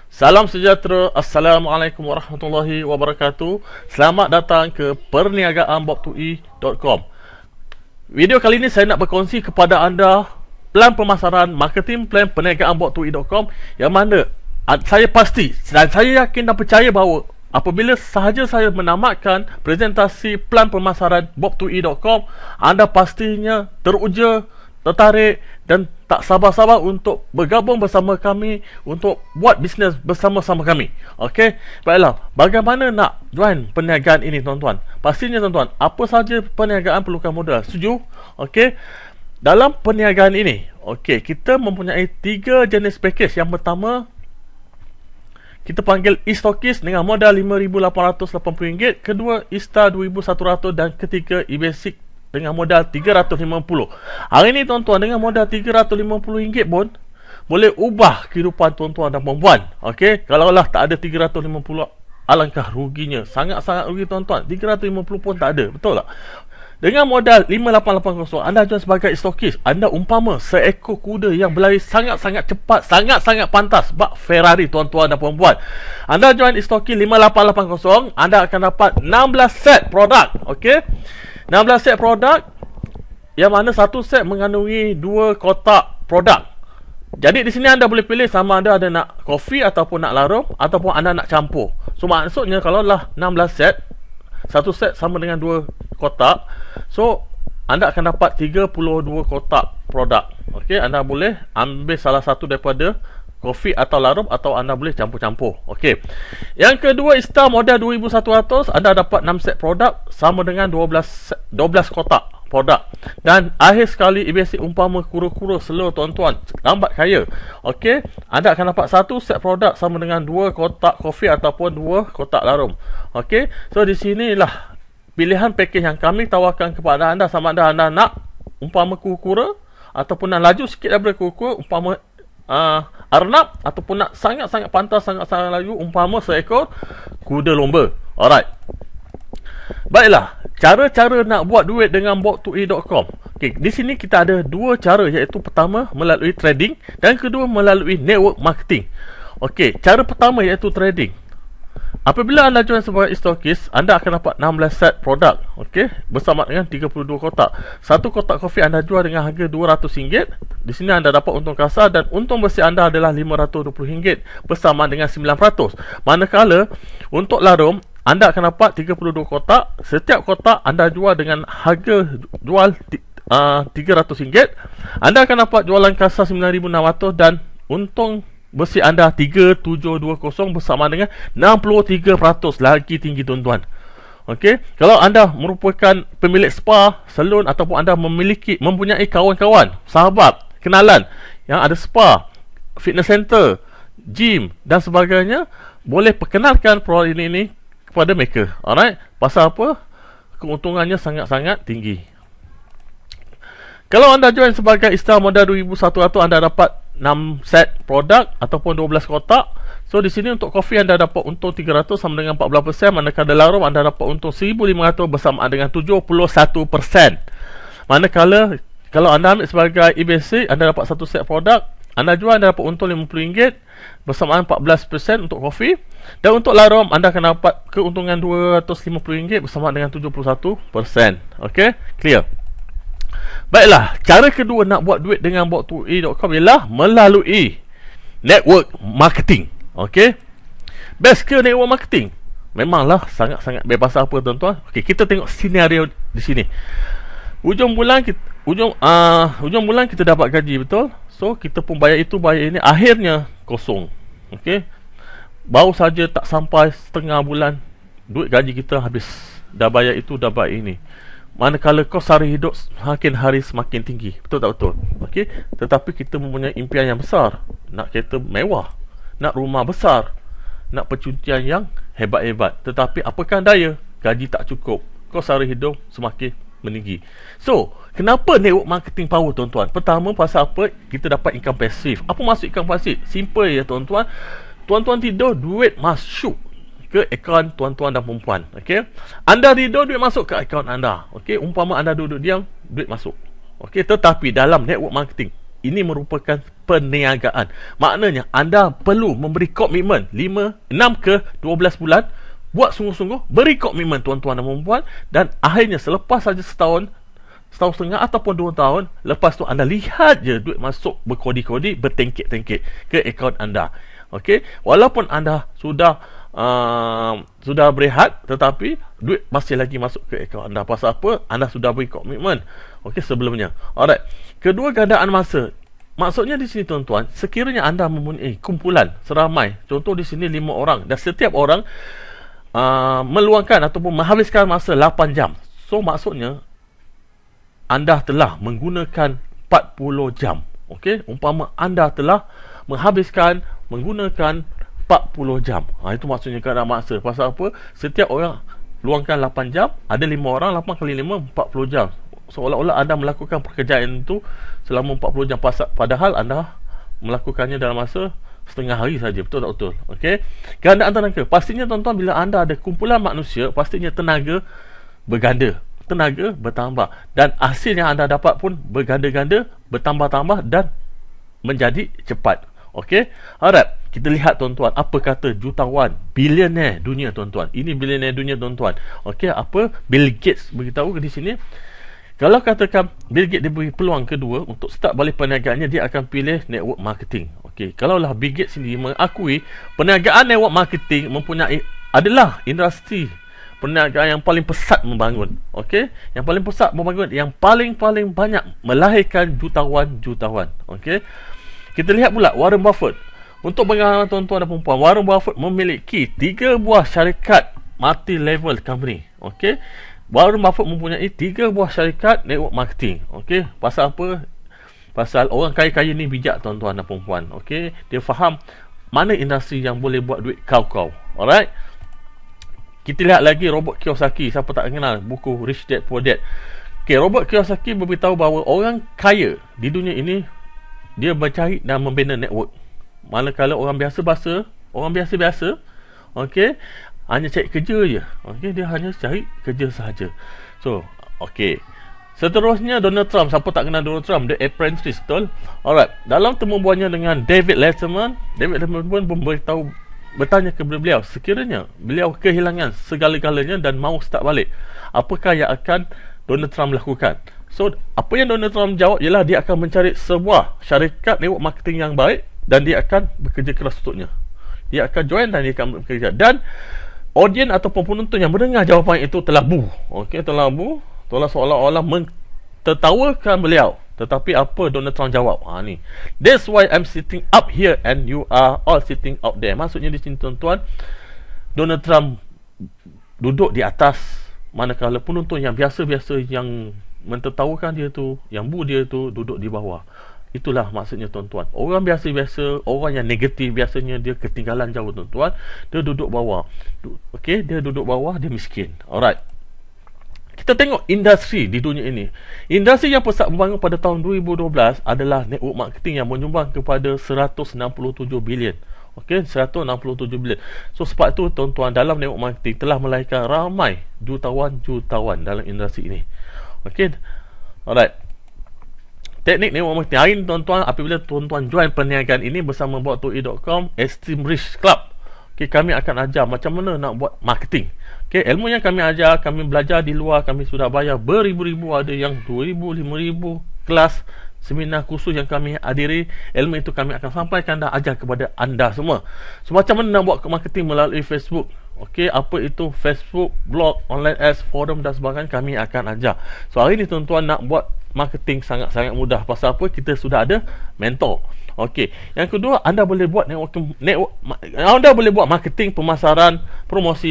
Salam sejahtera, Assalamualaikum warahmatullahi wabarakatuh. Selamat datang ke perniagaanbob2e.com. Video kali ini saya nak berkongsi kepada anda plan pemasaran marketing plan perniagaan bob2e.com yang mana saya pasti dan saya yakin dan percaya bahawa apabila sahaja saya menamatkan presentasi plan pemasaran bob2e.com, anda pastinya teruja, tertarik dan tak sabar-sabar untuk bergabung bersama kami untuk buat bisnes bersama-sama kami. Okey, baiklah, bagaimana nak join perniagaan ini tuan-tuan? Pastinya tuan-tuan, apa saja perniagaan perlukan modal. Setuju? Okey, dalam perniagaan ini, okey, kita mempunyai 3 jenis pakej. Yang pertama, kita panggil e-stokis dengan modal RM5,880. Kedua, e-star RM2,100. Dan ketiga, e-basic dengan modal RM350. Hari ini tuan-tuan, dengan modal RM350 pun boleh ubah kehidupan tuan-tuan dan perempuan. Okey, kalaulah tak ada RM350, alangkah ruginya. Sangat-sangat rugi tuan-tuan. RM350 pun tak ada, betul tak? Dengan modal RM5,880, anda jual sebagai stokis. Anda umpama seekor kuda yang berlari sangat-sangat cepat, sangat-sangat pantas bak Ferrari tuan-tuan dan perempuan. Anda jual stokis RM5,880, anda akan dapat 16 set produk. Okey, 16 set produk, yang mana satu set mengandungi 2 kotak produk. Jadi di sini anda boleh pilih sama ada nak kopi ataupun nak larum ataupun anda nak campur. So maksudnya kalau lah 16 set, satu set sama dengan 2 kotak, so anda akan dapat 32 kotak produk. Okey, anda boleh ambil salah satu daripada kopi atau larum atau anda boleh campur-campur. Okey. Yang kedua, e-star modal RM2,100, anda dapat 6 set produk sama dengan 12 kotak produk. Dan akhir sekali, e-basic umpama kura-kura slow tuan-tuan, lambat kaya. Okey, anda akan dapat 1 set produk sama dengan 2 kotak kopi ataupun 2 kotak larum. Okey. So di sinilah pilihan pakej yang kami tawarkan kepada anda, sama ada anda nak umpama kura-kura ataupun nak laju sikit daripada kura-kura umpama arnab, ataupun nak sangat-sangat pantas, sangat-sangat laju umpama seekor kuda lomba. Alright. Baiklah, cara-cara nak buat duit dengan bob2e.com. Okey, di sini kita ada 2 cara, iaitu pertama melalui trading dan kedua melalui network marketing. Okey, cara pertama iaitu trading. Apabila anda join sebagai stokis, anda akan dapat 16 set produk, okey, bersama dengan 32 kotak. Satu kotak kopi anda jual dengan harga RM200. Di sini anda dapat untung kasar dan untung bersih anda adalah RM520 bersama dengan 9%. Manakala untuk larum, anda akan dapat 32 kotak. Setiap kotak anda jual dengan harga jual RM300. Anda akan dapat jualan kasar RM9,600 dan untung bersih anda 3720 bersama dengan 63% lagi tinggi tuan-tuan. Okey, kalau anda merupakan pemilik spa, salon ataupun anda mempunyai kawan-kawan, sahabat, kenalan yang ada spa, fitness center, gym dan sebagainya, boleh perkenalkan produk ini kepada mereka. Alright, pasal apa? Keuntungannya sangat-sangat tinggi. Kalau anda join sebagai e-star modal RM2,100, anda dapat 6 set produk ataupun 12 kotak. So di sini untuk kopi anda dapat untung 300 sama dengan 14%, manakala larum anda dapat untung 1,500 bersama dengan 71%. Manakala kalau anda ambil sebagai e-basic, anda dapat 1 set produk, anda jual anda dapat untung RM50 bersamaan 14% untuk kopi, dan untuk larum anda akan dapat keuntungan RM250 bersama dengan 71%. Okey, clear. Baiklah, cara kedua nak buat duit dengan bob2e.com ialah melalui network marketing. Okey, best ke network marketing? Memanglah sangat-sangat bebas apa tuan-tuan. Okey, kita tengok senario di sini. Ujung bulan kita dapat gaji, betul? So kita pun bayar itu, bayar ini, akhirnya kosong. Okey, baru saja tak sampai setengah bulan, duit gaji kita habis. Dah bayar itu, dah bayar ini. Manakala kos sara hidup semakin hari semakin tinggi. Betul tak betul? Okey, tetapi kita mempunyai impian yang besar. Nak kereta mewah, nak rumah besar, nak percutian yang hebat-hebat. Tetapi apakah daya? Gaji tak cukup, kos sara hidup semakin meninggi. So, kenapa network marketing power tuan-tuan? Pertama, pasal apa? Kita dapat income pasif. Apa maksud income pasif? Simple ya tuan-tuan. Tuan-tuan tidur, duit masuk ke akaun tuan-tuan dan perempuan. Okey, anda tidur, duit masuk ke akaun anda. Okey, umpama anda duduk diam, duit masuk. Okey, tetapi dalam network marketing, ini merupakan perniagaan. Maknanya anda perlu memberi komitmen 6 ke 12 bulan, buat sungguh-sungguh, beri komitmen tuan-tuan dan puan-puan, dan akhirnya selepas saja setahun setengah ataupun 2 tahun, lepas tu anda lihat je duit masuk berkodi-kodi, bertengkit-tengkit ke akaun anda. Okey, walaupun anda sudah berehat, tetapi duit masih lagi masuk ke akaun anda. Pasal apa? Anda sudah beri komitmen okey sebelumnya. Alright. Kedua, gandaan masa. Maksudnya di sini tuan-tuan, sekiranya anda mempunyai kumpulan seramai, contoh di sini 5 orang, dan setiap orang meluangkan ataupun menghabiskan masa 8 jam. So maksudnya anda telah menggunakan 40 jam. Okey, umpama anda telah menggunakan 40 jam. Itu maksudnya gandaan masa. Pasal apa? Setiap orang luangkan 8 jam, ada 5 orang, 8 kali 5 40 jam. Seolah-olah anda melakukan pekerjaan itu selama 40 jam, padahal anda melakukannya dalam masa setengah hari saja. Betul tak betul? Okey. Gandaan tenaga. Pastinya tuan-tuan, bila anda ada kumpulan manusia, pastinya tenaga berganda, tenaga bertambah, dan hasil yang anda dapat pun berganda-ganda, bertambah-tambah dan menjadi cepat. Okey. Alright. Kita lihat tuan-tuan, apa kata jutawan, bilioner dunia tuan-tuan. Ini bilioner dunia tuan-tuan. Okey, apa Bill Gates beritahu di sini? Kalau katakan Bill Gates diberi peluang kedua untuk start balik perniagaannya, dia akan pilih network marketing. Okey, kalaulah Bill Gates sendiri mengakui perniagaan network marketing adalah industri perniagaan yang paling pesat membangun. Okey, yang paling pesat membangun, yang paling banyak melahirkan jutawan. Okey. Kita lihat pula Warren Buffett. Untuk pengalaman tuan-tuan dan perempuan, Warren Buffett memiliki 3 buah syarikat multi-level company. Okey. Warren Buffett mempunyai 3 buah syarikat network marketing. Okey. Pasal apa? Pasal orang kaya-kaya ni bijak tuan-tuan dan perempuan. Okey. Dia faham mana industri yang boleh buat duit kau-kau. Alright. Kita lihat lagi Robert Kiyosaki. Siapa tak kenal buku Rich Dad Poor Dad. Okey, Robert Kiyosaki beritahu bahawa orang kaya di dunia ini, dia mencari dan membina network. Manakala orang biasa-biasa, okey, hanya cari kerja je. Okey, dia hanya cari kerja sahaja. So, okey. Seterusnya Donald Trump. Siapa tak kenal Donald Trump? The Apprentice, betul? Alright. Dalam temubuannya dengan David Letterman pun bertanya kepada beliau, sekiranya beliau kehilangan segala-galanya dan mahu start balik, apakah yang akan Donald Trump lakukan? So, apa yang Donald Trump jawab ialah dia akan mencari sebuah syarikat network marketing yang baik dan dia akan bekerja keras untuknya. Dia akan join dan dia akan bekerja. Dan audien ataupun penonton yang mendengar jawapan itu telah telah seolah-olah mentertawakan beliau. Tetapi apa Donald Trump jawab? Ni. That's why I'm sitting up here and you are all sitting out there. Maksudnya di sini tuan-tuan, Donald Trump duduk di atas, manakala penonton yang biasa-biasa, yang mentertawakan dia tu, yang dia tu duduk di bawah. Itulah maksudnya tuan-tuan. Orang biasa-biasa, orang yang negatif, biasanya dia ketinggalan jauh tuan-tuan. Dia duduk bawah. Okey, dia duduk bawah, dia miskin. Alright. Kita tengok industri di dunia ini. Industri yang pesat membangun pada tahun 2012 adalah network marketing yang menyumbang kepada 167 bilion. Okey, 167 bilion. So sebab itu tuan-tuan, dalam network marketing telah melahirkan ramai jutawan dalam industri ini. Okey. Alright. Teknik network marketing. Hari ini tuan-tuan, apabila tuan-tuan join perniagaan ini bersama bobtui.com Extreme Rich Club, okay, kami akan ajar macam mana nak buat marketing. Okay, ilmu yang kami ajar, kami belajar di luar, kami sudah bayar beribu-ribu, ada yang 2,000, 5,000 kelas seminar kursus yang kami hadiri. Ilmu itu kami akan sampaikan dan ajar kepada anda semua. So macam mana nak buat marketing melalui Facebook. Okey, apa itu Facebook, blog, online ads, forum dan sebagainya, kami akan ajar. So hari ni tuan-tuan nak buat marketing sangat-sangat mudah. Pasal apa? Kita sudah ada mentor. Okey. Yang kedua, anda boleh buat anda boleh buat marketing, pemasaran, promosi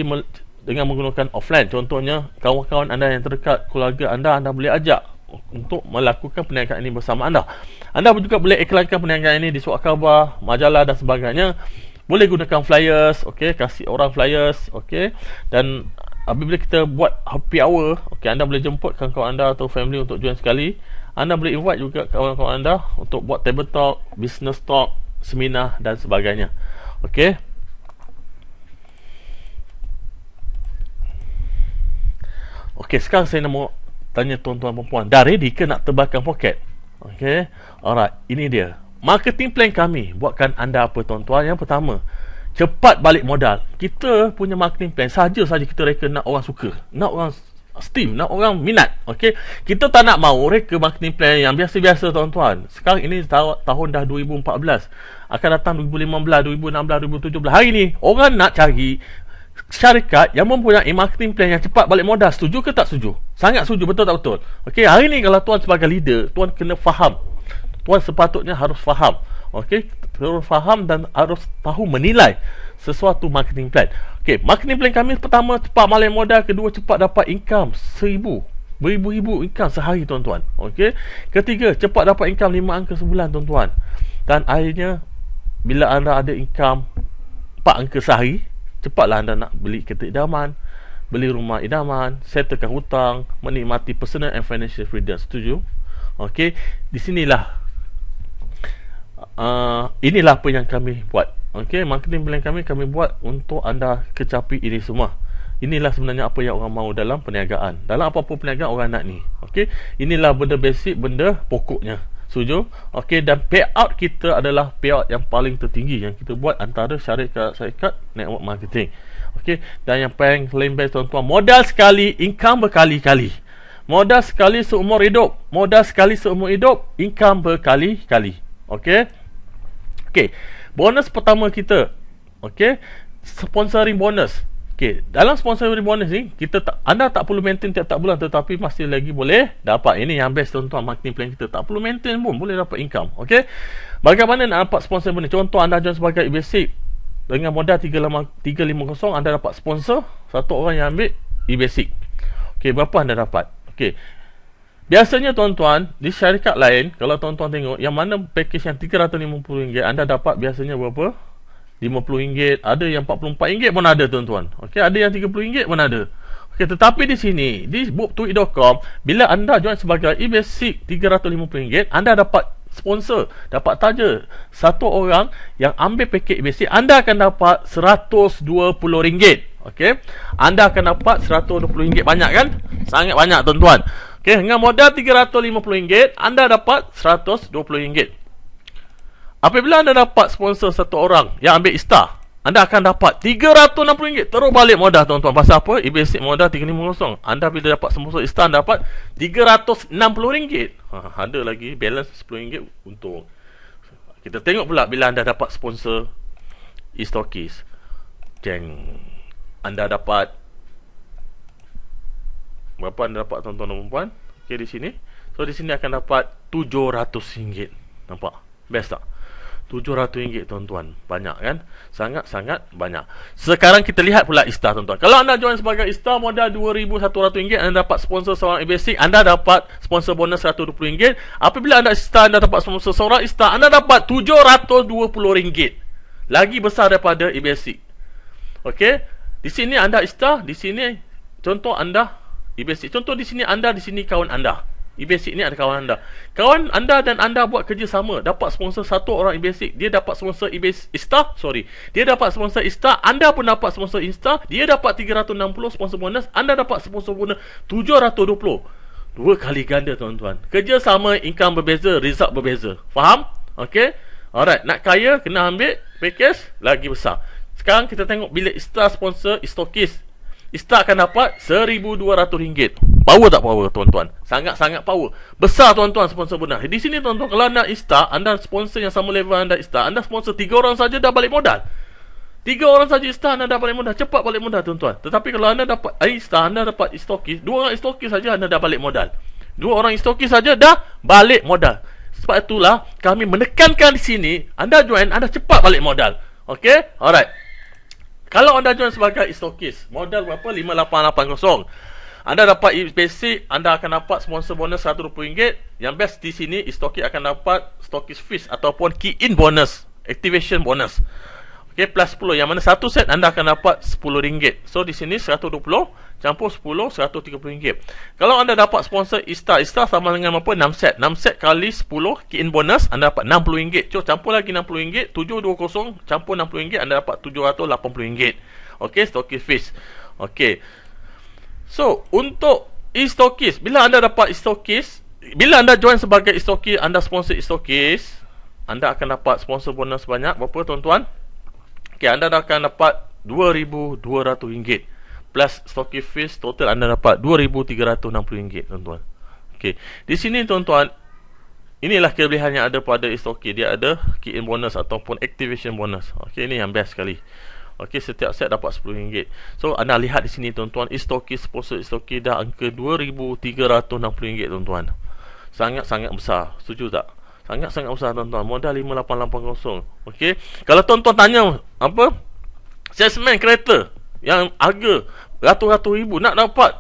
dengan menggunakan offline. Contohnya, kawan-kawan anda yang terdekat, keluarga anda boleh ajak untuk melakukan perniagaan ini bersama anda. Anda juga boleh iklankan perniagaan ini di surat khabar, majalah dan sebagainya. Boleh gunakan flyers, okey, kasih orang flyers, okey. Dan apabila kita buat happy hour, okey, anda boleh jemput kawan-kawan anda atau family untuk join sekali. Anda boleh invite juga kawan-kawan anda untuk buat table talk, business talk, seminar dan sebagainya. Okey. Okey, sekarang saya nak tanya tuan-tuan dan puan, dah ready ke nak tebalkan poket? Okey. Alright, ini dia. Marketing plan kami buatkan anda apa tuan-tuan? Yang pertama, cepat balik modal. Kita punya marketing plan saja kita reka nak orang suka, nak orang steam, nak orang minat. Okey. Kita tak nak mau reka marketing plan yang biasa-biasa tuan-tuan. Sekarang ini tahun dah 2014. Akan datang 2015, 2016, 2017. Hari ni orang nak cari syarikat yang mempunyai marketing plan yang cepat balik modal. Setuju ke tak setuju? Sangat setuju, betul tak betul? Okey, hari ni kalau tuan sebagai leader, tuan kena faham. Tuan sepatutnya harus faham. Okey, harus faham dan harus tahu menilai sesuatu marketing plan. Okey, marketing plan kami pertama, cepat balik modal. Kedua, cepat dapat income 1,000 beribu-ribu income sehari tuan-tuan. Okey. Ketiga, cepat dapat income 5 angka sebulan tuan-tuan. Dan akhirnya, bila anda ada income 4 angka sehari, cepatlah anda nak beli kereta idaman, beli rumah idaman, settlekan hutang, menikmati personal and financial freedom. Setuju? Okey, di sinilah inilah apa yang kami buat. Okey, marketing plan kami buat untuk anda kecapi ini semua. Inilah sebenarnya apa yang orang mahu dalam perniagaan. Dalam apa-apa perniagaan orang nak ni. Okey, inilah benda basic, benda pokoknya. Setuju? Okey, dan payout kita adalah payout yang paling tertinggi yang kita buat antara syarikat network marketing. Okey, dan yang paling best tuan-tuan, modal sekali, income berkali-kali. Modal sekali seumur hidup. Modal sekali seumur hidup, income berkali-kali. Okey. Okey, bonus pertama kita. Okey, sponsoring bonus. Okey, dalam sponsoring bonus ni anda tak perlu maintain tiap-tiap bulan, tetapi masih lagi boleh dapat. Ini yang best tuan-tuan, marketing plan kita tak perlu maintain pun boleh dapat income. Okey, bagaimana nak dapat sponsor bonus? Contoh, anda join sebagai e-basic dengan modal 350, anda dapat sponsor satu orang yang ambil e-basic. Okey, berapa anda dapat? Okey, biasanya tuan-tuan di syarikat lain, kalau tuan-tuan tengok yang mana package yang RM350, anda dapat biasanya berapa? RM50, ada yang RM44 pun ada tuan-tuan. Okey, ada yang RM30 pun ada. Okey, tetapi di sini di book2e.com, bila anda join sebagai e-basic RM350, anda dapat sponsor, dapat saja satu orang yang ambil package e-basic, anda akan dapat RM120. Okey, anda akan dapat RM120. Banyak kan? Sangat banyak tuan-tuan. Okey, dengan modal RM350, anda dapat RM120. Apabila anda dapat sponsor satu orang yang ambil ISTA, anda akan dapat RM360. Terus balik modal tuan-tuan. Pasal apa? E-basic modal RM350. Anda bila dapat sponsor ISTA, anda dapat RM360. Ada lagi balance RM10 untuk. Kita tengok pula bila anda dapat sponsor e-stokis. Anda dapat berapa anda dapat tuan-tuan dan puan? Okey, di sini. So di sini akan dapat RM700. Nampak? Best tak? RM700 tuan-tuan. Banyak kan? Sangat-sangat banyak. Sekarang kita lihat pula ISTA tuan-tuan. Kalau anda join sebagai ISTA modal RM2,100, anda dapat sponsor seorang e-basic, anda dapat sponsor bonus RM120. Apabila anda ISTA, anda dapat sponsor seorang ISTA, anda dapat RM720. Lagi besar daripada e-basic. Okey? Di sini anda ISTA, di sini contoh anda e-basic. Contoh di sini anda, di sini kawan anda. E-basic ni ada kawan anda. Kawan anda dan anda buat kerja sama, dapat sponsor satu orang e-basic, dia dapat sponsor ISTA, dia dapat sponsor ISTA, anda pun dapat sponsor ISTA, dia dapat 360 sponsor bonus, anda dapat sponsor bonus 720. Dua kali ganda tuan-tuan. Kerja sama, income berbeza, result berbeza. Faham? Okey. Alright, nak kaya kena ambil package lagi besar. Sekarang kita tengok bila ISTA sponsor e-stokis. ISTA akan dapat RM1,200. Power tak power tuan-tuan? Sangat-sangat power. Besar tuan-tuan sponsor bonus. Di sini tuan-tuan, kalau anda ISTA, anda sponsor yang sama level anda ISTA, anda sponsor 3 orang saja dah balik modal. 3 orang saja ISTA, anda dah balik modal. Cepat balik modal tuan-tuan. Tetapi kalau anda dapat ISTA, anda dapat e-stokis, 2 orang e-stokis saja anda dah balik modal. 2 orang e-stokis saja dah balik modal. Sebab itulah kami menekankan di sini, anda join, anda cepat balik modal. Okey? Alright. Kalau anda join sebagai e-stokis, modal berapa? 5880. Anda dapat e-basic, anda akan dapat sponsor bonus RM120. Yang best di sini, e-stokis akan dapat stokis fees ataupun key-in bonus, activation bonus. Okey, plus 10. Yang mana satu set anda akan dapat RM10. So di sini 120 campur 10, RM130. Kalau anda dapat sponsor ISTA sama dengan apa? 6 set. 6 set kali 10 key-in bonus, anda dapat RM60. So campur lagi RM60, 720 campur RM60, anda dapat RM780. Okey, stokis fees. Okey. So, untuk e-stokis, bila anda dapat e-stokis, bila anda join sebagai stokis, anda sponsor stokis, anda akan dapat sponsor bonus banyak berapa tuan-tuan? Okey, anda akan dapat RM2,200 plus stokis fees, total anda dapat RM2,360 tuan-tuan. Okey, di sini tuan-tuan, inilah kelebihan yang ada pada stokis. Dia ada key in bonus ataupun activation bonus. Okey, ini yang best sekali. Okey, setiap set dapat RM10. So anda lihat di sini tuan-tuan, stokis sponsor stokis dah angka RM2,360 tuan-tuan. Sangat-sangat besar. Setuju tak? Sangat-sangat besar tuan-tuan. Modal 5880. Okey, kalau tuan-tuan tanya apa, salesman kereta yang harga ratus-ratus ribu nak dapat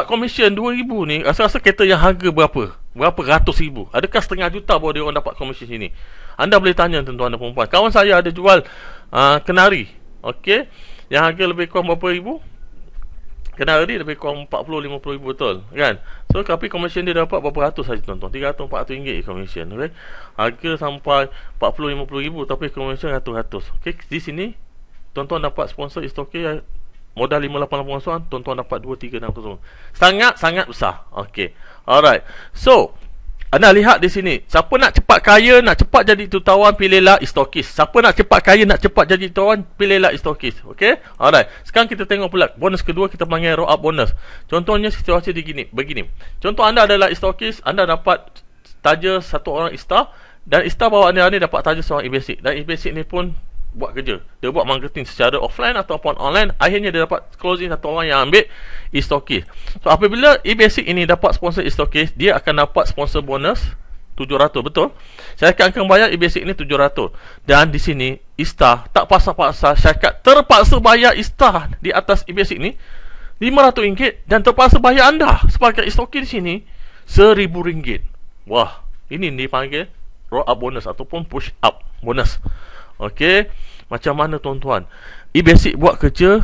komisen 2,000 ni, rasa-rasa kereta yang harga berapa ratus ribu, adakah setengah juta baru dia orang dapat komisen sini? Anda boleh tanya tuan-tuan dan perempuan. Kawan saya ada jual Kenari, okey, yang harga lebih kurang berapa ribu? Kenari lebih kurang 40-50 ribu, betul kan? So tapi komisen dia dapat berapa ratus saja tuan-tuan, 300-400 ringgit komisen. Okay? Harga sampai 40-50 ribu tapi komisen ratus-ratus. Okay? Di sini tuan-tuan dapat sponsor stokis modal 5880, tuan-tuan dapat 2360. Sangat-sangat besar. Okey. Alright. So, anda lihat di sini, siapa nak cepat kaya, nak cepat jadi jutawan, pilihlah stokis. Siapa nak cepat kaya, nak cepat jadi jutawan, pilihlah stokis. Okey? Alright. Sekarang kita tengok pula bonus kedua, kita panggil roll up bonus. Contohnya situasi begini. Contoh anda adalah stokis, anda dapat taja satu orang istar, dan istar bawa anda ni dapat taja seorang e-basic. Dan e-basic ni pun buat kerja. Dia buat marketing secara offline ataupun online. Akhirnya dia dapat closing satu orang yang ambil e-stokis. So apabila e-basic ini dapat sponsor e-stokis, dia akan dapat sponsor bonus 700, betul? Syarikat akan bayar e-basic ini 700. Dan di sini Istar tak pasal-pasal, syarikat terpaksa bayar Istar di atas e-basic ni RM500 dan terpaksa bayar anda sebagai e-stokis di sini RM1,000. Wah, ini dipanggil roll up bonus ataupun push up bonus. Okey, macam mana tuan-tuan? E-basic buat kerja,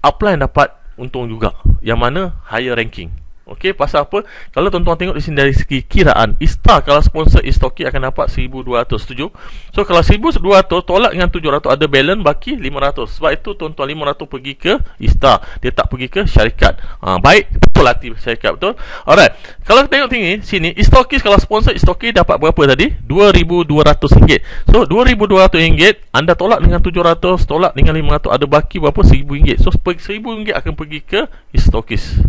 upline dapat untung juga. Yang mana higher ranking. Okey, pasal apa? Kalau tuan-tuan tengok di sini dari segi kiraan, Istar kalau sponsor e-stokis akan dapat 1,200, setuju? So kalau 1,200 tolak dengan 700, ada balance baki 500. Sebab itu tuan-tuan 500 pergi ke Istar, dia tak pergi ke syarikat. Baik, betul hati syarikat, betul? Alright. Kalau tengok sini, e-stokis kalau sponsor e-stokis dapat berapa tadi? RM2,200. So RM2,200, anda tolak dengan 700, tolak dengan 500, ada baki berapa? RM1,000. So RM1,000 akan pergi ke e-stokis.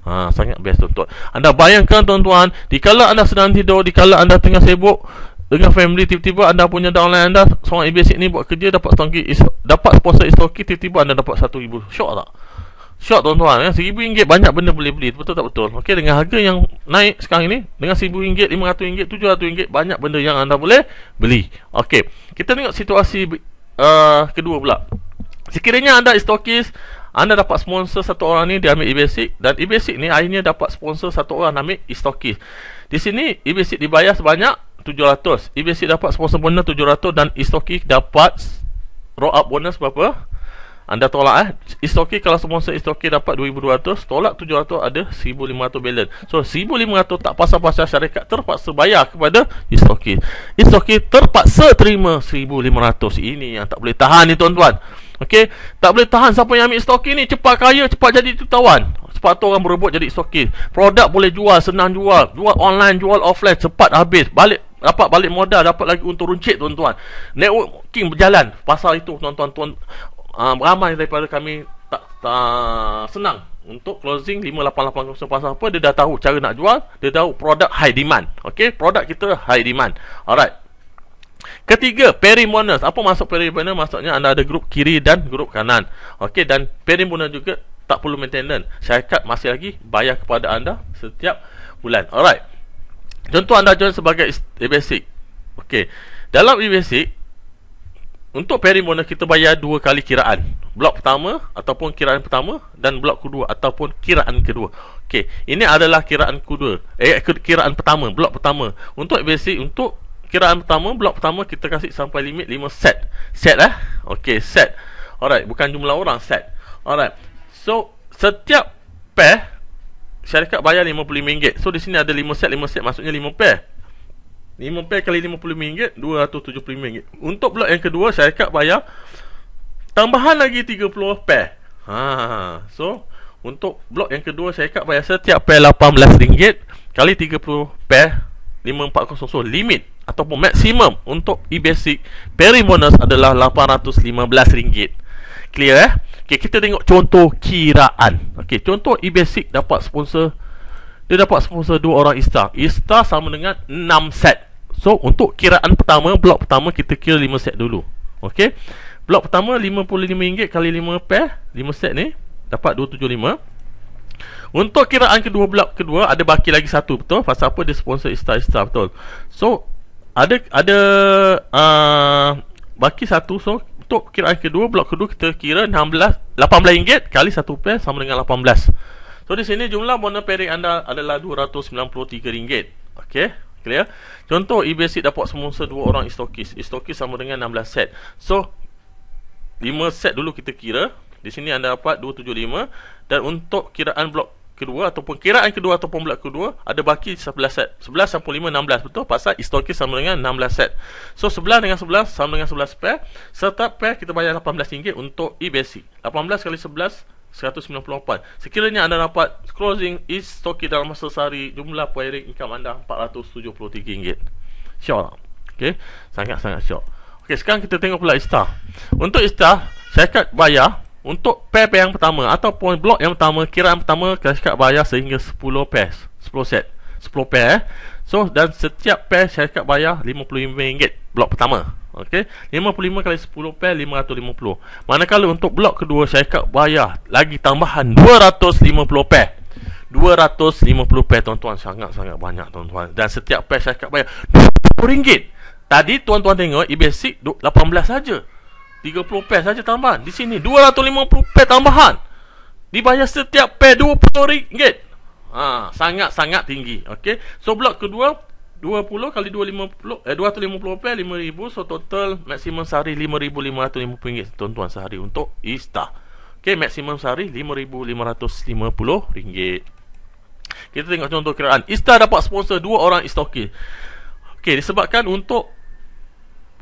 Sangat best tuan-tuan. Anda bayangkan tuan-tuan, dikala anda sedang tidur, dikala anda tengah sibuk dengan family, tiba-tiba anda punya downline anda, seorang e-basic ni buat kerja, dapat sponsor e-stokis, tiba-tiba anda dapat RM1,000. Syok tak? Syok tuan-tuan. RM1,000 banyak benda boleh beli, betul tak betul? Okey, dengan harga yang naik sekarang ini, dengan RM1,000, RM500, RM700, banyak benda yang anda boleh beli. Okey, kita tengok situasi kedua pula. Sekiranya anda e-stokis, anda dapat sponsor satu orang ni, dia ambil e-basic, dan e-basic ni akhirnya dapat sponsor satu orang ambil e-stokis. Di sini e-basic dibayar sebanyak 700. E-basic dapat sponsor bonus 700 dan e-stokis dapat roll up bonus berapa? Anda tolak e-stokis, kalau sponsor e-stokis dapat 2,200, tolak 700, ada 1,500 balance. So 1,500 tak pasal-pasal, syarikat terpaksa bayar kepada e-stokis. E-stokis terpaksa terima 1,500. Ini yang tak boleh tahan ni tuan-tuan. Okey, tak boleh tahan siapa yang ambil stokis ni, cepat kaya, cepat jadi jutawan. Sebab tu orang berebut jadi stokis. Produk boleh jual, senang jual online, jual offline, cepat habis, dapat balik modal, dapat lagi untung runcit tuan-tuan. Networking berjalan. Pasal itu tuan-tuan, ramai daripada kami tak senang untuk closing 5880. Pasal apa? Dia dah tahu cara nak jual, dia tahu produk high demand. Okey, produk kita high demand. Alright. Ketiga, pairing bonus. Apa maksud pairing bonus? Maksudnya anda ada grup kiri dan grup kanan. Okey, dan pairing bonus juga tak perlu maintenance. Syarikat masih lagi bayar kepada anda setiap bulan. Alright. Contoh anda join sebagai e-basic. Okey. Dalam e-basic, untuk pairing bonus kita bayar dua kali kiraan. Blok pertama ataupun kiraan pertama, dan blok kedua ataupun kiraan kedua. Okey, ini adalah kiraan kedua. Kiraan pertama, blok pertama. Untuk e-basic, untuk kiraan pertama, blok pertama kita kasih sampai limit 5 set. Set Okey, set. Alright, bukan jumlah orang, set. Alright. So, setiap pair syarikat bayar RM55. So, di sini ada 5 set, 5 set maksudnya 5 pair. 5 pair kali RM55, RM275. Untuk blok yang kedua, syarikat bayar tambahan lagi 30 pair. So, Untuk blok yang kedua, syarikat bayar setiap pair RM18 kali 30 pair 5400. So limit ataupun maksimum untuk e-basic pairing bonus adalah RM815. Clear Okay, kita tengok contoh kiraan. Okay, contoh e-basic dapat sponsor. Dia dapat sponsor 2 orang Ista. Ista sama dengan 6 set. So untuk kiraan pertama, blok pertama kita kira 5 set dulu. Okay, blok pertama RM55 kali 5 pair 5 set ni dapat 275. Untuk kiraan kedua, blok kedua ada baki lagi satu, betul? Pasal apa? Dia sponsor Ista, betul? So ada baki satu. So untuk kiraan kedua, blok kedua kita kira RM18 kali 1 pair sama dengan 18. So di sini jumlah bonus pairing anda adalah RM293. Okey, clear? Contoh e-basic dapat sponsor 2 orang stokis. Stokis sama dengan 16 set. So 5 set dulu kita kira. Di sini anda dapat 275. Dan untuk kiraan blok kedua ataupun kiraan kedua ataupun blok kedua ada baki 11 set. 11 sampai 5 16, betul? Pasal stokis sama dengan 16 set. So 11 dengan 11 sama dengan 11 pair. Setiap pair kita bayar RM18 untuk e-basic. 18 kali 11 198. Sekiranya anda dapat closing e-stokis dalam masa sehari, jumlah pairing income anda RM473. Sure. Okey, sangat-sangat sure. Okey, sekarang kita tengok pula Ista. Untuk Ista, syarikat bayar untuk pair yang pertama ataupun blok yang pertama, kiraan pertama syarikat bayar sehingga 10 pair, 10 set, 10 pair. So dan setiap pair syarikat bayar RM55 blok pertama. Okey, 55 kali 10 pair 550. Manakala untuk blok kedua syarikat bayar lagi tambahan 250 pair. 250 pair tuan-tuan, sangat-sangat banyak tuan-tuan. Dan setiap pair syarikat bayar RM20. Tadi tuan-tuan tengok e-basic 18 saja. 30 pair saja tambahan. Di sini 250 pair tambahan. Dibayar setiap pair RM20. Sangat-sangat tinggi. Okey. So blok kedua 20 kali 250 pair 5,000. So total maksimum sehari RM5,550 tuan-tuan sehari untuk Ista. Okey, maksimum sehari RM5,550. Kita tengok contoh kiraan. Ista dapat sponsor 2 orang stokis. Okey, disebabkan untuk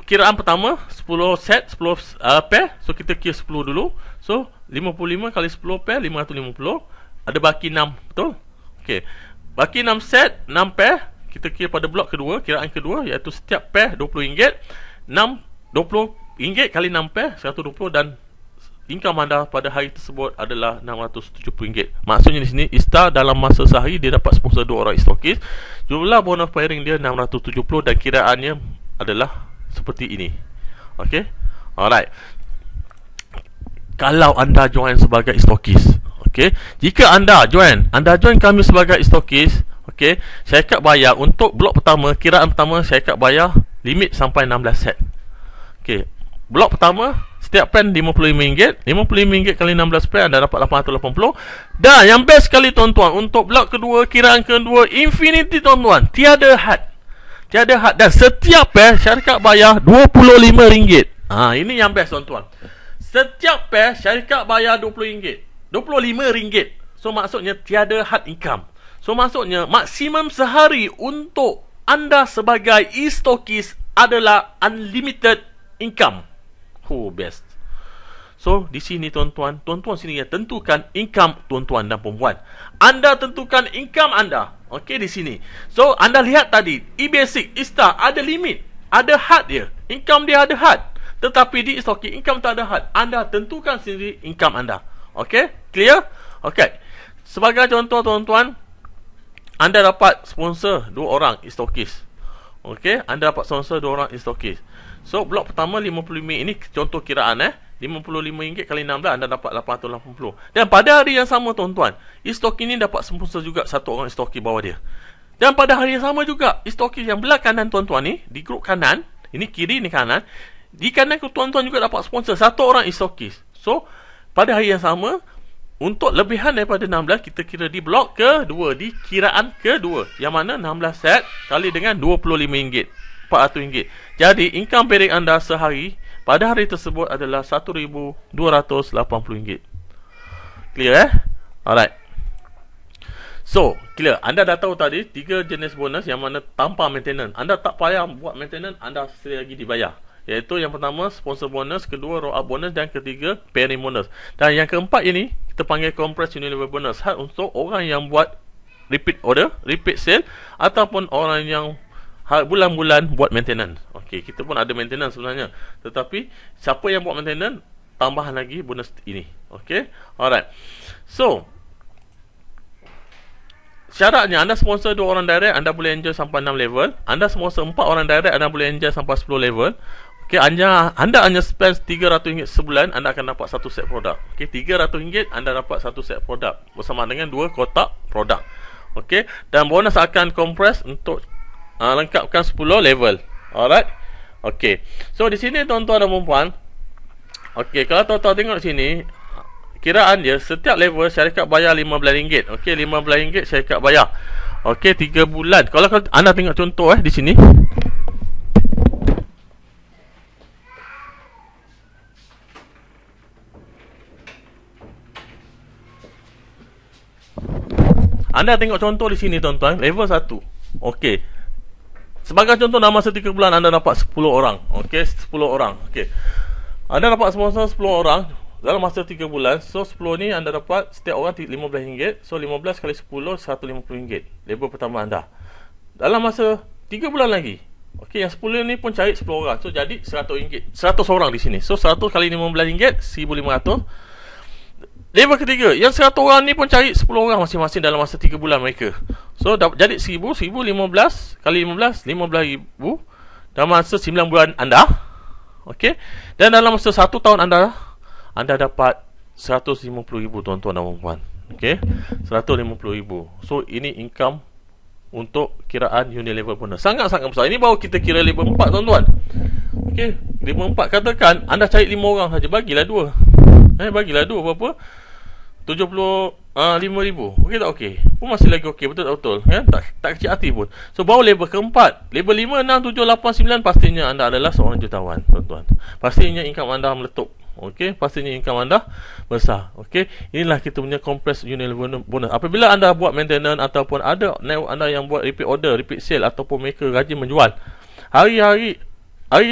kiraan pertama 10 set 10 pair. So kita kira 10 dulu. So 55 kali 10 pair 550. Ada baki 6, betul? Okey, baki 6 set 6 pair. Kita kira pada blok kedua, kiraan kedua, iaitu setiap pair RM20. 20 kali 6 pair 120. Dan income anda pada hari tersebut adalah RM670. Maksudnya di sini Ista dalam masa sehari dia dapat sponsor 2 orang stokis. Jumlah bonus pairing dia 670 dan kiraannya adalah seperti ini. Okey, alright. Kalau anda join sebagai stokis, okey, jika anda join kami sebagai stokis, okey, syarikat bayar untuk blok pertama, kiraan pertama syarikat bayar limit sampai 16 set. Okey, blok pertama setiap pen RM55. RM55 kali 16 pen anda dapat RM880. Dan yang best sekali tuan-tuan, untuk blok kedua, kiraan kedua infinity tuan-tuan, tiada had. Dan setiap pair syarikat bayar RM25. Ini yang best tuan-tuan. Setiap pair syarikat bayar RM25. So maksudnya tiada had income. So maksudnya maksimum sehari untuk anda sebagai e-stokis adalah unlimited income. Best. So di sini tuan-tuan sini tentukan income tuan-tuan dan perempuan. Anda tentukan income anda. Okey, di sini. So anda lihat tadi e-basic Ista ada limit, ada had dia. Income dia ada had. Tetapi di e-stokis income tak ada had. Anda tentukan sendiri income anda. Okey, clear? Okey. Sebagai contoh tuan-tuan, anda dapat sponsor 2 orang e-stokis. Okey, anda dapat sponsor 2 orang e-stokis. So blok pertama RM55, ini contoh kiraan RM55 kali 16 anda dapat RM880. Dan pada hari yang sama tuan-tuan, e-stokis ini dapat sponsor juga 1 orang e-stokis bawah dia. Dan pada hari yang sama juga, e-stokis yang belah kanan tuan-tuan ni, di grup kanan, ini kiri ni kanan, di kanan tuan-tuan juga dapat sponsor 1 orang e-stokis. So pada hari yang sama, untuk lebihan daripada 16 kita kira di blok kedua, di kiraan kedua, yang mana 16 set kali dengan RM25, RM400. Jadi income pairing anda sehari pada hari tersebut adalah RM1,280. Clear Alright. So clear, anda dah tahu tadi 3 jenis bonus yang mana tanpa maintenance. Anda tak payah buat maintenance, anda sekali lagi dibayar. Iaitu yang pertama sponsor bonus, kedua roll up bonus, dan ketiga pairing bonus. Dan yang keempat ini kita panggil compressed unilever bonus, khas untuk orang yang buat repeat order, repeat sale, ataupun orang yang bulan-bulan buat maintenance. Okey, kita pun ada maintenance sebenarnya, tetapi siapa yang buat maintenance, tambahan lagi bonus ini. Okey, alright. So syaratnya, anda sponsor 2 orang direct, anda boleh enjoy sampai 6 level. Anda sponsor 4 orang direct, anda boleh enjoy sampai 10 level. Okey, anda hanya spend RM300 sebulan, anda akan dapat 1 set produk. Okey, RM300 anda dapat 1 set produk bersama dengan 2 kotak produk. Okey, dan bonus akan compress untuk lengkapkan 10 level. Alright. Okey. So di sini tuan-tuan dan puan-puan, okey, kalau tuan-tuan tengok sini, kiraan dia setiap level syarikat bayar RM15. Okey, RM15 syarikat bayar. Okey, 3 bulan. Kalau anda tengok contoh di sini. Anda tengok contoh di sini tuan-tuan, level 1. Okey. Sebagai contoh, dalam masa 3 bulan anda dapat 10 orang. Okey, 10 orang. Okey. Anda dapat sponsor 10 orang dalam masa 3 bulan. So 10 ni anda dapat setiap orang RM15. So 15 kali 10 RM150. Level pertama anda. Dalam masa 3 bulan lagi. Okey, yang 10 ni pun cari 10 orang. So jadi RM100. 100 orang di sini. So 100 kali RM15, RM1,500. Level ketiga, yang 100 orang ni pun cari 10 orang masing-masing dalam masa 3 bulan mereka. So jadi 1000, 15 kali 15, RM15,000 dalam masa 9 bulan anda. Okey. Dan dalam masa 1 tahun anda dapat RM150,000 tuan-tuan dan puan-puan. Okey. RM150,000. So ini income untuk kiraan unilever bonus. Sangat-sangat besar. Ini baru kita kira level 4 tuan-tuan. Okey, level 4 katakan anda cari 5 orang saja, bagilah 2. Bagilah 2 berapa? RM75,000. Okey tak okey? Pun masih lagi okey, betul-betul kan? Tak kecil hati pun. So baru level keempat, level 5, 6, 7, 8, 9, pastinya anda adalah seorang jutawan tuan-tuan. Pastinya income anda meletup. Okey, pastinya income anda besar. Okey, inilah kita punya compressed unilever bonus. Apabila anda buat maintenance ataupun ada network anda yang buat repeat order, repeat sale, ataupun mereka rajin menjual, hari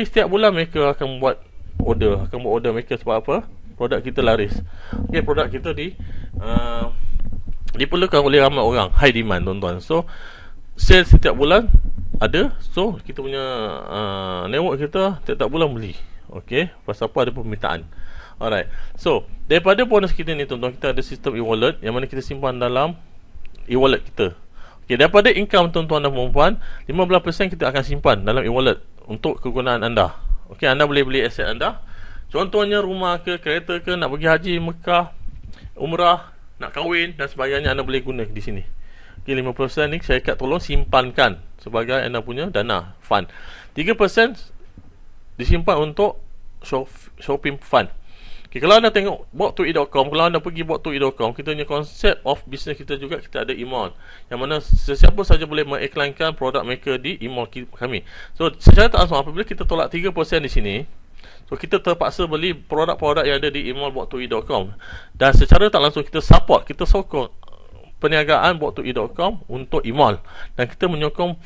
setiap bulan mereka akan buat order mereka. Sebab apa? Produk kita laris. Okey, produk kita diperlukan oleh ramai orang, high demand tuan-tuan. So sale setiap bulan ada. So kita punya network kita setiap bulan beli. Okey, pasal apa? Ada permintaan. Alright. So daripada bonus kita ni tuan-tuan, kita ada sistem e-wallet yang mana kita simpan dalam e-wallet kita. Okey, daripada income tuan-tuan dan puan-puan, 15% kita akan simpan dalam e-wallet untuk kegunaan anda. Okey, anda boleh beli aset anda. Contohnya rumah ke, kereta ke, nak pergi haji, Mekah, umrah, nak kahwin dan sebagainya, anda boleh guna di sini. Okay, 5% ni syarikat tolong simpankan sebagai anda punya dana fund. 3% disimpan untuk shopping fund. Okay, kalau anda tengok bought2e.com, kalau anda pergi bought2e.com, kita punya konsep of business kita juga, kita ada e-mall yang mana sesiapa saja boleh mengiklankan produk mereka di e-mall kami. So secara tak langsung, apabila kita tolak 3% di sini, so kita terpaksa beli produk-produk yang ada di e-mall bought2e.com, dan secara tak langsung kita support, kita sokong perniagaan bought2e.com untuk e-mall, dan kita menyokong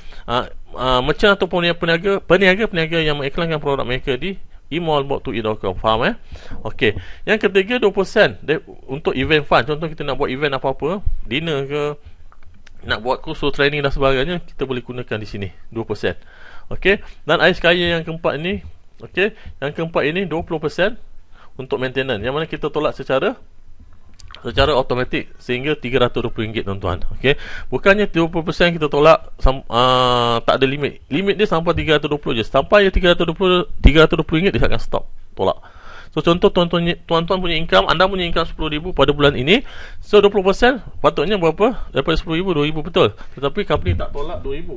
merchant ataupun peniaga yang mengiklankan produk mereka di e-mall bought2e.com. Faham Okey. Yang ketiga 2% untuk event fund. Contoh kita nak buat event apa-apa, dinner ke, nak buat kursus training dan sebagainya, kita boleh gunakan di sini 2%. Okey. Dan ais kaya yang keempat ini, okey, yang keempat ini 20% untuk maintenance, yang mana kita tolak secara automatik sehingga RM320 tuan-tuan. Okey, bukannya 20% kita tolak tak ada limit. Limit dia sampai 320 je. Sampai RM320 dia akan stop tolak. So contoh tuan-tuan punya income, anda punya income RM10,000 pada bulan ini. So 20% patutnya berapa? Daripada RM10,000, RM2,000 betul. Tetapi company tak tolak RM2,000.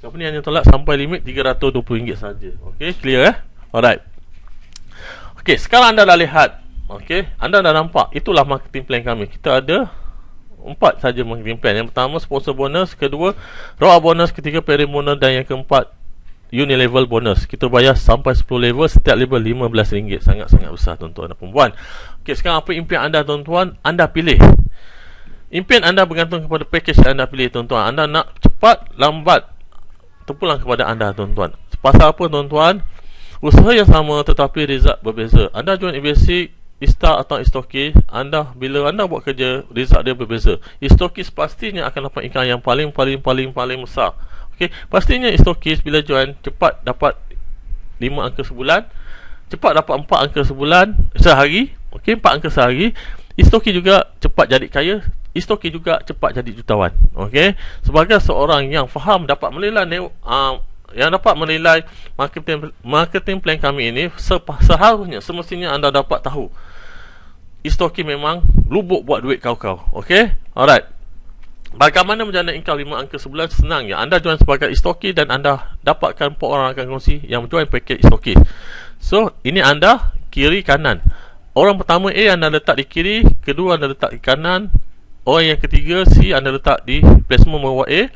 Company hanya tolak sampai limit RM320 saja. Okey, clear Alright. Okey, sekarang anda dah lihat. Okey, anda dah nampak. Itulah marketing plan kami. Kita ada 4 saja marketing plan. Yang pertama sponsor bonus, kedua roll bonus, ketiga pairing bonus, dan yang keempat unilevel bonus. Kita bayar sampai 10 level, setiap level RM15. Sangat-sangat besar tuan-tuan dan puan-puan. Okey, sekarang apa impian anda tuan-tuan? Anda pilih. Impian anda bergantung kepada package yang anda pilih tuan-tuan. Anda nak cepat, lambat, terpulang kepada anda tuan-tuan. Pasal apa tuan-tuan? Usaha yang sama tetapi result berbeza. Anda join e-basic, e-star atau e-stokis, bila anda buat kerja, result dia berbeza. E-stokis pastinya akan dapat income yang paling besar. Okey, pastinya e-stokis bila join cepat dapat 5 angka sebulan, cepat dapat 4 angka sebulan sehari. Okey, 4 angka sehari. E-stokis juga cepat jadi kaya, e-stokis juga cepat jadi jutawan. Okey, sebagai seorang yang faham dapat menilai yang dapat menilai marketing plan kami ini, seharusnya semestinya anda dapat tahu e-stokis memang lubuk buat duit kau. Okey, alright. Bagaimana menjana income 5 angka sebulan? Senang ya. Anda join sebagai e-stokis dan anda dapatkan 4 orang akan kongsi yang join package e-stokis. So, ini anda kiri kanan. Orang pertama A anda letak di kiri, kedua anda letak di kanan, orang yang ketiga C anda letak di placement bawah A,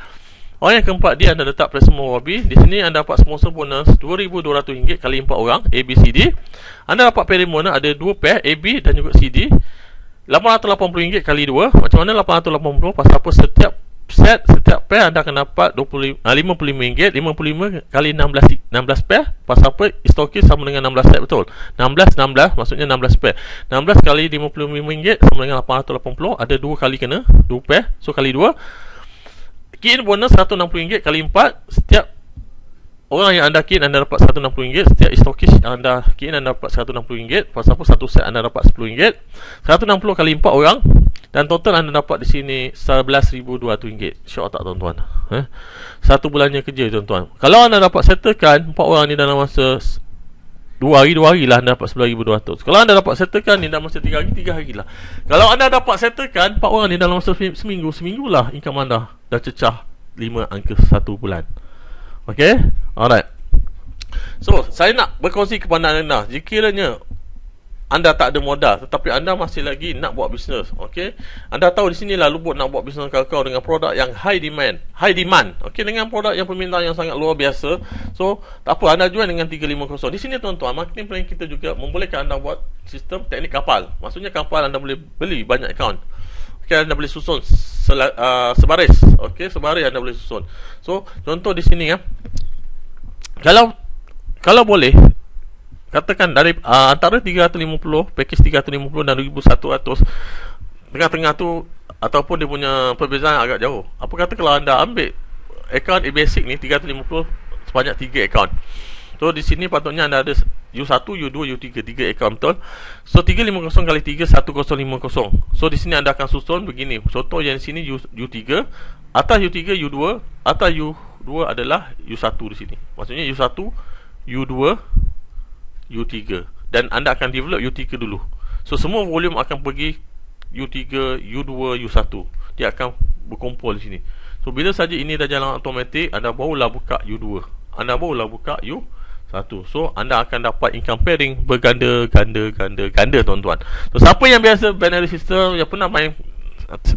orang yang keempat D anda letak placement bawah B. Di sini anda dapat sponsor bonus RM2,200 kali 4 orang A, B, C, D. Anda dapat pairing bonus ada 2 pair A, B dan juga C, D. RM880 kali 2. Macam mana RM880? Pasal apa? Setiap pair anda akan dapat RM55. 55 kali 16 pair. Pasal apa? E-stokis sama dengan 16 set, betul? 16 maksudnya 16 pair. 16 kali RM55 sama dengan RM880. Ada 2 kali kena 2 pair. So kali 2. Key in bonus RM160 kali 4. Setiap orang yang anda key in anda dapat RM160. Setiap e-stokis yang anda key in anda dapat RM160. Pasal apa? Satu set anda dapat RM10. 160 kali 4 orang. Dan total anda dapat di sini RM11,200. Syok tak tuan-tuan? Satu bulannya kerja tuan-tuan. Kalau anda dapat settlekan 4 orang ni dalam masa 2 hari lah anda dapat RM11,200. Kalau anda dapat settlekan ni dalam masa 3 hari lah. Kalau anda dapat settlekan 4 orang ni dalam masa seminggu lah income anda dah cecah 5 angka 1 bulan. Okay, alright. So, saya nak berkongsi kepada anda, jikiranya anda tak ada modal tetapi anda masih lagi nak buat bisnes, okey, anda tahu di sinilah lubuk nak buat bisnes kau dengan produk yang high demand, okey, dengan produk yang permintaan yang sangat luar biasa. So tak apa, anda join dengan 350. Di sini tuan-tuan, marketing plan kita juga membolehkan anda buat sistem teknik kapal. Maksudnya kapal anda boleh beli banyak akaun. Okey, anda boleh susun sebaris, okey, sebaris anda boleh susun. So contoh di sini ya, kalau boleh katakan dari antara 350, package 350 dan 1100, tengah-tengah tu ataupun dia punya perbezaan agak jauh. Apa kata kalau anda ambil akaun e-basic ni 350 sebanyak 3 akaun. So di sini patutnya anda ada U1, U2, U3, 3 akaun, betul? So 350 kali 3 1050. So di sini anda akan susun begini. Contoh yang di sini U3, atas U3 U2, atas U2 adalah U1 di sini. Maksudnya U1, U2, U3, dan anda akan develop U3 dulu. So semua volume akan pergi U3, U2, U1. Dia akan berkumpul di sini. So bila saja ini dah jalan automatik, anda barulah buka U2, anda barulah buka U1. So anda akan dapat income pairing berganda tuan-tuan. So siapa yang biasa binary system, yang pernah main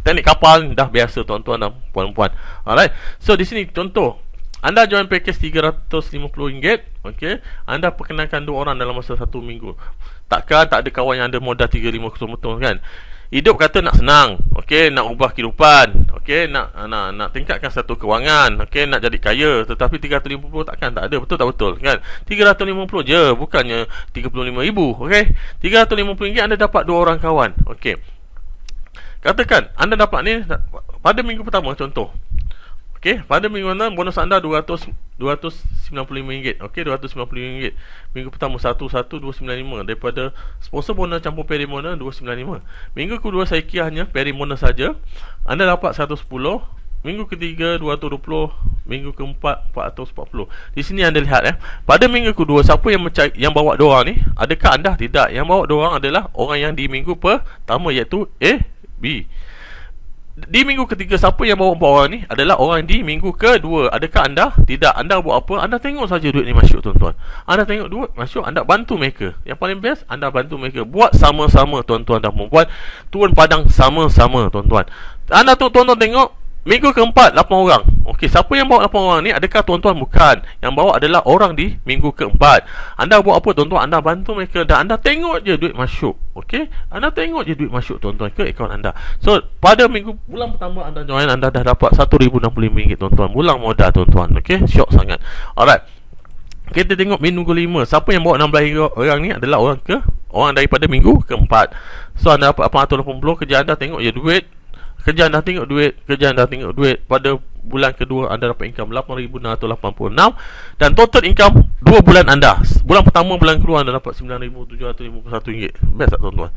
teknik kapal, dah biasa tuan-tuan dan puan-puan. Alright. So di sini contoh, anda join package RM350, okey, anda perkenalkan 2 orang dalam masa 1 minggu. Takkan tak ada kawan yang ada modal 350, betul kan? Hidup kata nak senang, okey, nak ubah kehidupan, okey, nak tingkatkan satu kewangan, okey, nak jadi kaya, tetapi 350 takkan tak ada, betul tak betul kan? 350 je, bukannya 35,000, okey? 350 ringgit anda dapat 2 orang kawan, okey. Katakan anda dapat ni pada minggu pertama contoh. Okey, pada minggu mana bonus anda RM295. Okey, RM295. Minggu pertama 11295 daripada sponsor bonus campur peri bonus 295. Minggu kedua saya kira hanya peri bonus saja. Anda dapat 110. Minggu ketiga 220. Minggu keempat 440. Di sini anda lihat pada minggu kedua siapa yang bawa 2 orang ni? Adakah anda? Tidak. Yang bawa 2 orang adalah orang yang di minggu pertama, iaitu A, B. Di minggu ketiga siapa yang bawa 4 orang ni adalah orang di minggu kedua. Adakah anda? Tidak. Anda buat apa? Anda tengok saja duit ni masuk tuan-tuan. Anda tengok duit masuk, anda bantu mereka. Yang paling best, anda bantu mereka. Buat sama-sama tuan-tuan dan perempuan. Turun padang sama-sama tuan-tuan. Anda tuan-tuan tengok minggu keempat 8 orang. Okey, siapa yang bawa 8 orang ni? Adakah tuan-tuan? Bukan. Yang bawa adalah orang di minggu keempat. Anda buat apa tuan-tuan? Anda bantu mereka dan anda tengok je duit masuk. Okey, anda tengok je duit masuk tuan-tuan ke akaun anda. So pada bulan pertama anda join, anda dah dapat RM1,065 tuan-tuan. Bulan modal tuan-tuan. Okey, syok sangat. Alright. Kita tengok minggu 5. Siapa yang bawa 16 orang ni adalah orang daripada minggu keempat. So anda dapat 880. Kerja anda tengok je duit, kerja anda tengok duit, kerja anda tengok duit. Pada bulan kedua anda dapat income 8,686. Dan total income 2 bulan anda. Bulan pertama, bulan kedua anda dapat RM9,751. Best tak tuan-tuan?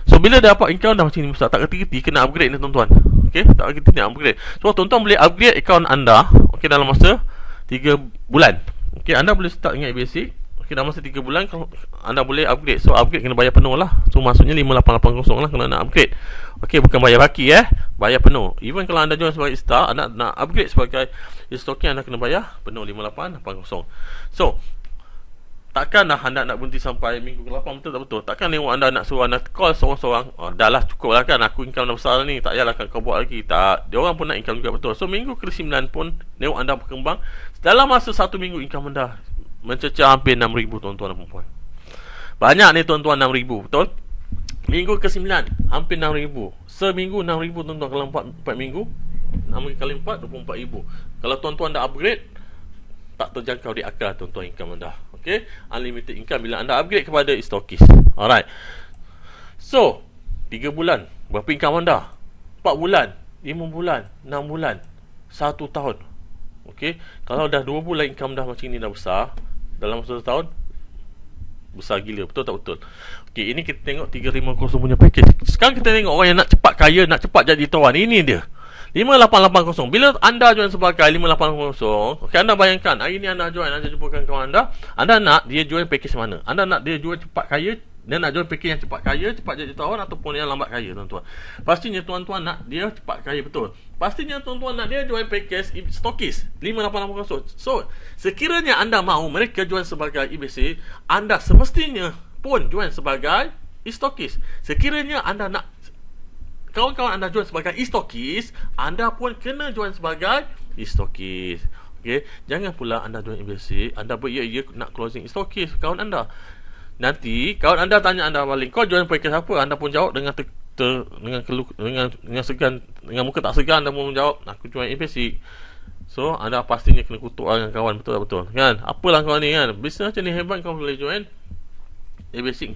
So bila dah dapat income dah macam ni, tak kerti-kerti kena upgrade ni tuan-tuan. Okay, tak kerti nak upgrade. So tuan-tuan boleh upgrade account anda, okay, dalam masa 3 bulan. Okay, anda boleh start dengan basic. Okay, dalam masa 3 bulan anda boleh upgrade. So upgrade kena bayar penuh lah. So maksudnya 5,880 lah kalau nak upgrade. Okay, bukan bayar baki bayar penuh. Even kalau anda join sebagai star, anda nak upgrade sebagai stocking, anda kena bayar penuh 5,880. So takkanlah anda nak berhenti sampai minggu ke-8, betul tak betul? Takkan tengok anda nak suruh anda call seorang-seorang, dah lah cukup lah kan, aku income dah besar ni, tak payahlah kan kau buat lagi. Tak, dia orang pun nak income juga, betul. So minggu ke-9 pun tengok anda berkembang. Dalam masa 1 minggu income anda mencecah hampir 6,000 tuan-tuan dan puan. Banyak ni tuan-tuan, 6,000, betul? Minggu ke-9 hampir 6,000. Seminggu 6,000 tuan-tuan. Kalau 4 minggu 6 kali 4 24,000. Kalau tuan-tuan dah upgrade, tak terjangkau di akal tuan-tuan income anda. Okay, unlimited income bila anda upgrade kepada stokis. Alright. So 3 bulan berapa income anda? 4 bulan, 5 bulan, 6 bulan, 1 tahun. Okay, kalau dah 2 bulan income dah macam ni dah besar, dalam masa 1 tahun besar gila, betul tak betul? Okay, ini kita tengok 350 punya package. Sekarang kita tengok orang yang nak cepat kaya, nak cepat jadi tuan. Ini dia 5880. Bila anda join sebagai 5880, okay, anda bayangkan hari ni anda join, anda jumpakan kawan anda, anda nak dia join package mana? Anda nak dia join cepat kaya, dia nak join package yang cepat kaya, cepat jadi tuan, ataupun yang lambat kaya tuan-tuan? Pastinya tuan-tuan nak dia cepat kaya, betul. Pastinya tuan-tuan nak dia join package stokis 5880. So sekiranya anda mahu mereka join sebagai IBC, anda semestinya pun join sebagai stokis. Sekiranya anda nak kawan-kawan anda join sebagai stokis, anda pun kena join sebagai stokis. Okay, jangan pula anda join IBC, anda beria-ia nak closing stokis kawan anda. Nanti kawan anda tanya anda balik, kau join package apa? Anda pun jawab dengan dengan segan, dengan muka tak segan, anda pun menjawab aku join IBC. So anda pastinya kena kutuk dengan kawan, betul tak betul? Kan? Apalah kau ni kan? Bisnes macam ni hebat kau boleh join basic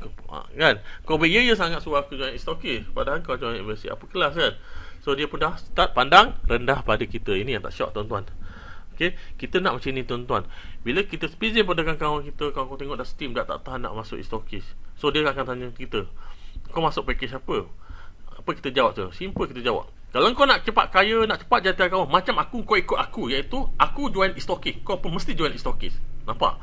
kan? Kau beria sangat suruh aku join stokis, padahal kau join basic apa kelas kan? So dia pun dah start pandang rendah pada kita. Ini yang tak syok tuan-tuan. Okay, kita nak macam ni tuan-tuan. Bila kita spizin pada kawan kita, kawan tengok dah steam, dah tak tahan nak masuk stokis, so dia akan tanya kita, kau masuk package apa? Apa kita jawab tu? Simple kita jawab, kalau kau nak cepat kaya, nak cepat jadi kawan macam aku, kau ikut aku, iaitu aku join stokis, kau pun mesti join stokis. Nampak?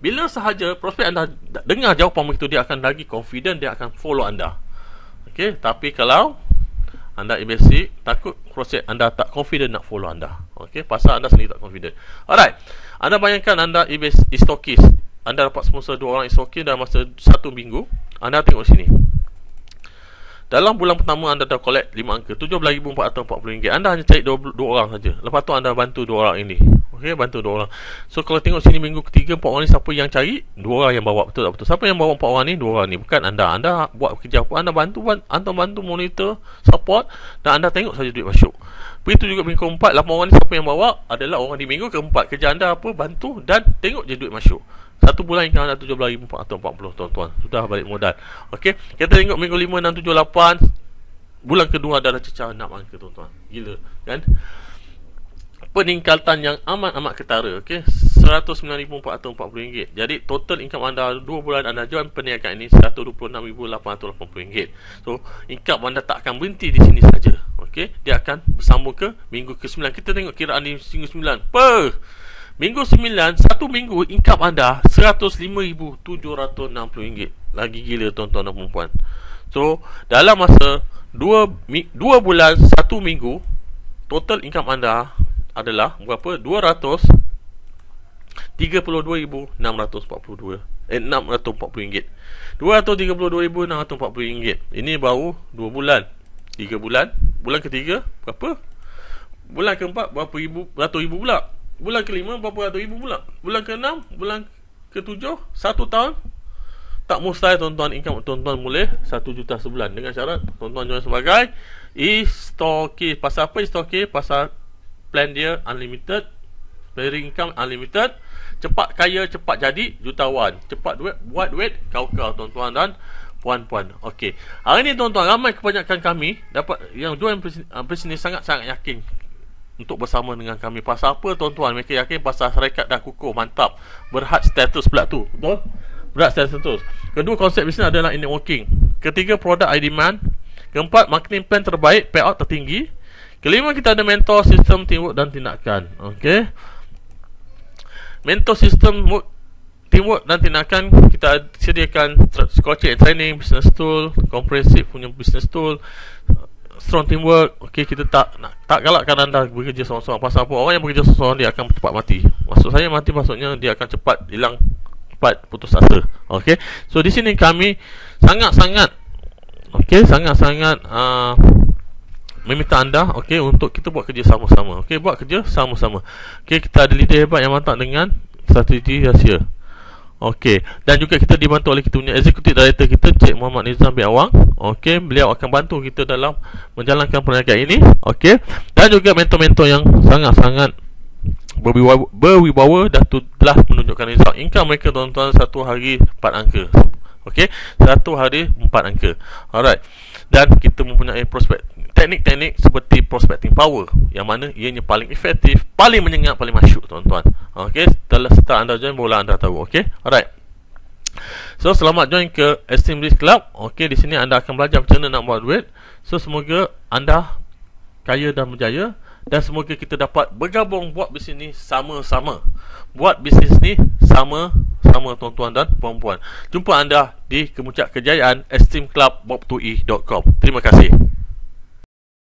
Bila sahaja prospek anda dengar jawapan begitu, dia akan lagi confident, dia akan follow anda. Okay, tapi kalau anda basic, takut prospek anda tak confident nak follow anda. Okay, pasal anda sendiri tak confident. Alright, anda bayangkan anda stokis, anda dapat sponsor 2 orang stokis dalam masa 1 minggu. Anda tengok sini, dalam bulan pertama anda dah collect 5 angka, RM17,440. Anda hanya cari 2 orang saja. Lepas tu anda bantu 2 orang ini. Okey, bantu 2 orang. So kalau tengok sini minggu ketiga, 4 orang ni siapa yang cari? 2 orang yang bawa, betul tak betul? Siapa yang bawa 4 orang ni? 2 orang ni. Bukan anda. Anda buat kerja apa? Anda bantu monitor, support, dan anda tengok saja duit masuk. Begitu juga minggu keempat, 8 orang ni siapa yang bawa? Adalah orang di minggu keempat. Kerja anda apa? Bantu dan tengok je duit masuk. 1 bulan income anda 17,440 tuan-tuan. Sudah balik modal. Okey, kita tengok minggu 5, 6, 7, 8. Bulan kedua anda dah cecah 6 angka tuan-tuan. Gila kan? Peningkatan yang amat ketara. Okey, RM109,440. Jadi total income anda 2 bulan anda join perniagaan ini RM126,880. So income anda tak akan berhenti di sini saja. Okey, dia akan bersambung ke minggu ke-9. Kita tengok kiraan di minggu 9. Minggu 9, 1 minggu income anda RM105,760. Lagi gila tuan-tuan dan perempuan. So dalam masa 2 bulan 1 minggu, total income anda adalah berapa? RM232,640. RM640. RM232,640. Ini baru 2 bulan. 3 bulan. Bulan ketiga berapa? Bulan keempat berapa ratus ribu pula. Bulan kelima berapa ratus ribu pula. Bulan ke-6, bulan ke-7, 1 tahun. Tak mustahil tuan-tuan income tuan-tuan boleh 1 juta sebulan, dengan syarat tuan-tuan join sebagai stokis. Pasal apa stokis? Pasal plan dia unlimited, clearing income unlimited, Cepat kaya, cepat jadi jutawan. Cepat duit, buat duit, kau tuan-tuan dan puan-puan. Okey. Hari ni tuan-tuan, ramai kebanyakan kami dapat yang join bisnes sangat-sangat yakin untuk bersama dengan kami. Pasal apa tuan-tuan? Mereka yakin pasal syarikat dah kukuh, mantap. Berhad status pula tu. Betul? Berhad status. Kedua, konsep bisnes adalah networking. Ketiga, product I demand. Keempat, marketing plan terbaik, payout tertinggi. Kelima, kita ada mentor, sistem, teamwork dan tindakan. Okey. Mentor, sistem, teamwork dan tindakan, kita sediakan coaching and training, business tool, comprehensive punya business tool, strong teamwork. Okey, kita tak galakkan anda bekerja seorang-seorang. Pasal apa? Orang yang bekerja seorang dia akan cepat mati. Maksud saya mati maksudnya dia akan cepat hilang, cepat putus asa. Okey. So di sini kami sangat-sangat meminta anda untuk kita buat kerja sama-sama. Buat kerja sama-sama. Kita ada leader hebat yang mantap dengan strategi rahsia. Dan juga kita dibantu oleh kita punya executive director kita, Cik Muhammad Nizam bin Awang. Beliau akan bantu kita dalam menjalankan perniagaan ini. Dan juga mentor-mentor yang sangat-sangat berwibawa dah telah menunjukkan result income mereka tuan-tuan, satu hari 4 angka. Satu hari 4 angka. Alright. Dan kita mempunyai teknik-teknik seperti prospecting power, yang mana ianya paling efektif, paling menyengat, paling masyuk tuan-tuan. Setelah anda join, bola anda tahu. Alright. So selamat join ke Esteem Risk Club. Di sini anda akan belajar macam mana nak buat duit. So semoga anda kaya dan berjaya, dan semoga kita dapat bergabung buat bisnes ni sama-sama. Buat bisnes ni sama-sama tuan-tuan dan puan-puan. Jumpa anda di Kemuncak Kejayaan, esteemclub.bob2e.com. Terima kasih.